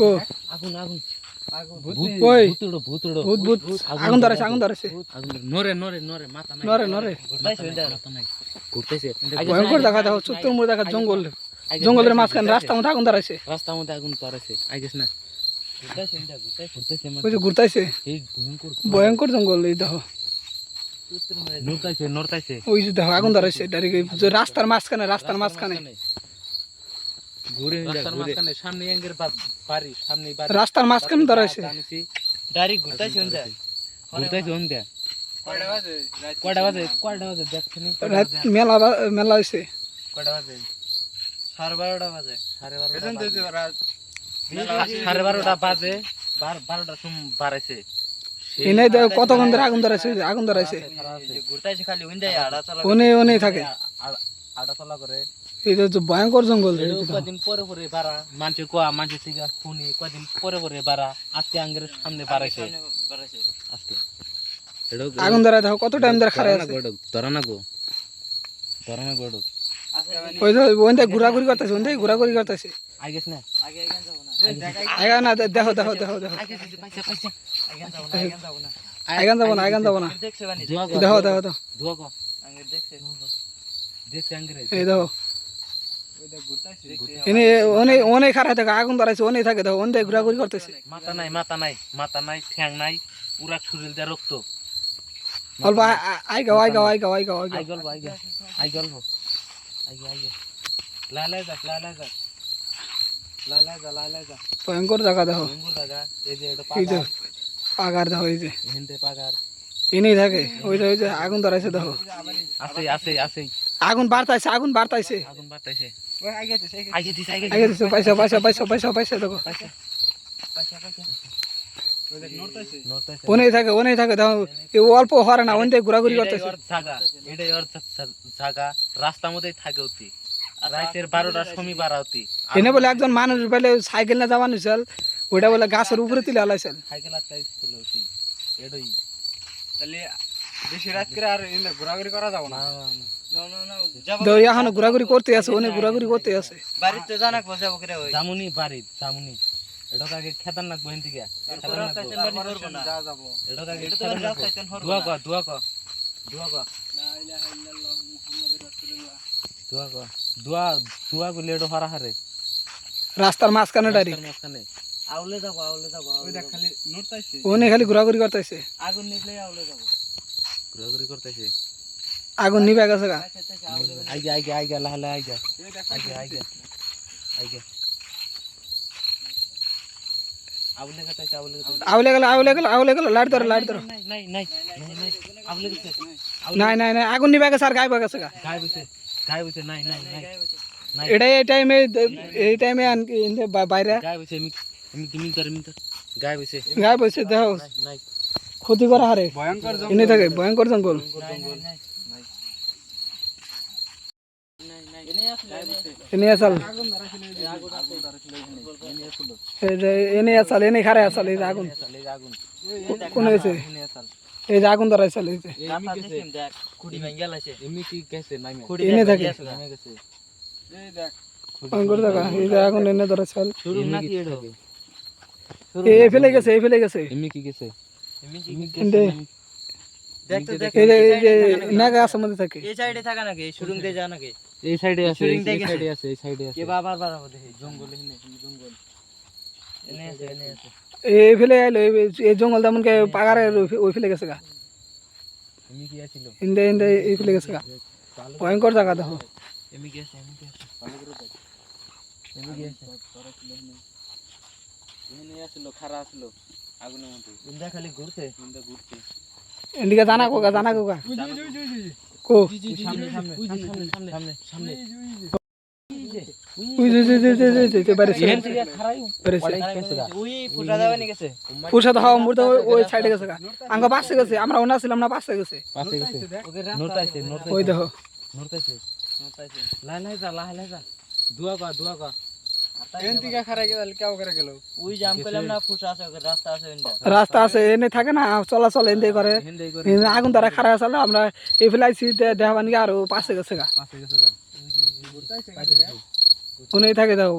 কো আগুন আগুন কই ভূত ভূত আগুন ধরেছে নরে নরে নরে মাথা নাই নরে মাথা নাই ঘুরতেছে ভয়ঙ্কর দেখা দাও চতুর মুড়ে দেখা জঙ্গলের মাঝখানে রাস্তার মধ্যে আগুন ধরাইছে রাস্তার মধ্যে আগুন ধরেছে আইগেছ না ওই যে ঘুরতাইছে এই ভয়ঙ্কর ভয়ঙ্কর জঙ্গল এই দেখো নড়তাইছে ওই যে দেখো আগুন ধরাইছে ডাইরেক্ট রাস্তার মাঝখানে ঘুরে রাস্তার মাঝখানে সামনে এঙ্গের বাড়ি সামনে বাড়ি রাস্তার মাঝখানে ধরাইছে ডাইরেক্ট ঘুরতাইছে ওন্দা কয়টা বাজে দেখছনি রাত মেলা হইছে কয়টা বাজে 12:30 বাজে 12:30 বাজে 12টা বাড়াইছে এনে কতক্ষণ ধরে আগুন ধরাইছে ঘুরতাইছে খালি ওন্দা আড়া চলা ওনে থাকে আড়া চলা করে এটা তো ভয়ঙ্কর জঙ্গল কদিন পরে বাড়া মানুষের থেকে শুনি কদিন পরে বাড়া আজকে আঙ্গের সামনে বাড়াইছে আজকে আগুন ধরা দেখো কত টাইম ধরে খারাপ আছে ধরা না গড়ক ওই যে ওইটা ঘোরাঘুরি করতেছে আইগেছ না আইগা না দেখো আইগান যাব না দেখো ধোয়া কো দেখছে আঙ্গের এই দেখো অনেক খারাপ থাকে আগুন ধরাইছে অনেক থাকে দেখো অনেক ঘোরাঘুরি করতেছে মাথা নাই ঠ্যাং নাই পুরা শরীর দিয়ে রক্ত অল্প আইগা লাই যা ভয়ঙ্কর জায়গা দেখো এই যে এটা এই যে পাগার দেখো এই যে হেনতে পাগার এনেই থাকে ওই যে আগুন ধরাইছে দেখো আছে আগুন বাড়তাইছে ওই আইগেছে পয়সা দেখো নড়তাইছে অনেক থাকে দেখো অল্প হরে না অনেক ঘোরাঘুরি করতেছে এটাই ওর জায়গা রাস্তার মধ্যেই থাকে অতি রাতের 12টার সময় বাড়াওতি এনে বলে একজন মানুষ বলে সাইকেল না যাওয়ানো ছিল ওইটা বলে গাছের উপরে তুলে হালাইছিল সাইকেল আটকাইছিল অতি এটাই তাহলে বেশি রাত করে আর ঘোরাঘুরি করা যাব না এখনো ঘোরাঘুরি করতে আছে অনেক ঘোরাঘুরি করতে আছে বাড়িতে জানাক বসাবো করে ওই জামুনি এটা আগে খেতারনাক বহিন থেকে এটা আগে দোয়া কর দোয়া করলে এটা হারা হারে রাস্তার মাঝখানে ডাইরেক্ট আউলে যাব ওই দেখ খালি নড়তাইছে অনেক খালি ঘোরাঘুরি করতেছে আগুন নিভলে আউলে যাব ঘোরাঘুরি করতেছে আগুন নিভে গেছে গা আইগা লাহলে আইগা আউলে গেল লাইট ধরো নাই নাই আগুন নিভে গেছে আর গায়ে গেছে গা গায়ে বসে নাই এটা এই টাইমে বাইরে গায়ে বসে দেখো ক্ষতি করা হারে এনে থাকে ভয়ঙ্কর জঙ্গল এনে খারে আসাল এই আগুন কোন হয়েছে এই যে আগুন ধরাইছিল এনে থাকে ভয়ঙ্কর জায়গা এই যে আগুন এনে ধরাইছিল এই ফেলে গেছে নাগা আছে মধ্যে থাকে এই সাইডে থাকা নাকি শুরুং দিয়ে যা নাকি এই সাইডে আছে কে বাবার বাড়াবো দেখি জঙ্গল এনে আছে এই ফেলে আইলো এই জঙ্গল তেমন কে পাগারে ওই ফেলে গেছে গা ইন্দে এই ফেলে গেছে গা ভয়ঙ্কর জায়গা দেখো খারা আসলো আগুনের মধ্যে ইন্দা খালি ঘুরছে এদিকে জানা কোগা কো সামনে ফুরসা তো হাওয়া মুড়তে ওই সাইডে গেছে আঙ্গ পাশে গেছে আমরা ওনা ছিলাম না পাশে গেছে ওই দেখো লাই যা দুয়া কা এনতিকা খারাই গেল কেও করে গেল ওই জাম পেলাম না ফুরসা আছে রাস্তা আছে এনে থাকে না চলাচল এনে করে আগুন দ্বারা খারাপ আছে আমরা এই ফেলাইছি দেখাবানি আর পাশে গেছে গা উনি থাকে দাও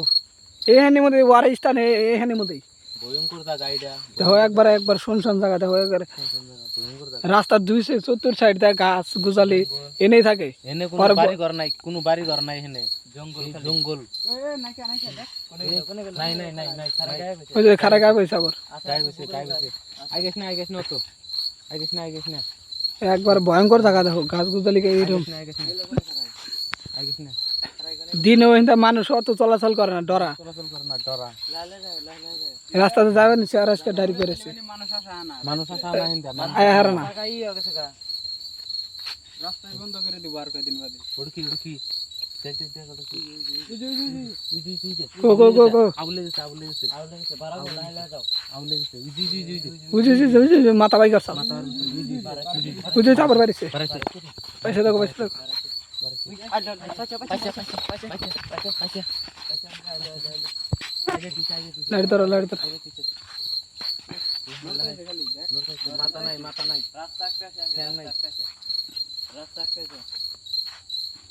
এইখানের মধ্যে ওয়ার স্থান এইখানের মধ্যেই ভয়ঙ্কর জায়গা এটা, দেখো একবার শুনশান জায়গা দেখো একবার ভয়ঙ্কর জায়গা। রাস্তার 274 সাইড দিয়ে গাছ গুজালি এনেই থাকে এনে কোনো বাড়ি ঘর নাই, কোনো বাড়ি ঘর নাই, এখানে জঙ্গল জঙ্গল। নাই নাই নাই নাই, ওই যে খারা গায়ে পয়সা আবার গায়ে বসে আইগেস না তো আইগেস না একবার ভয়ঙ্কর জায়গা দেখো গাছ গুজালি এইরকম আইগেস না দিনে ওইটা মানুষ অত চলাচল করে না ডরা চলাচল করে না, ডরা। রাস্তাতে যাবেন সে আর আজকে ডারি করেছে মানুষ আসা না হিন্দা আয়া হারা না রাস্তায় বন্ধ করে দিব আর কয়দিন বাদে। উড়কি দেখ উড়কি গো গো গো গো আউলে গেছে আউলে গেছে বুঝি মাথা বাই করছাল বুঝি চাপর বাড়িছে বাড়াইছে পয়সা দেখো পয়সা দেখো লাড়ি ধরো মাথা নাই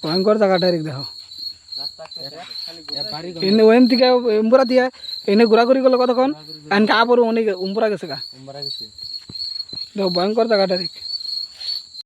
ভয়ঙ্কর জায়গা ডাইরেক্ট দেখো বাড়ি এনে ওইন থেকে উম্বরা দিয়ে এনে ঘোরাঘুরি করলো কতক্ষণ এনকে আবার অনেক উম্বরা গেছে গা উম্বারা গেছে। দেখো ভয়ঙ্কর জায়গা ডাইরেক্ট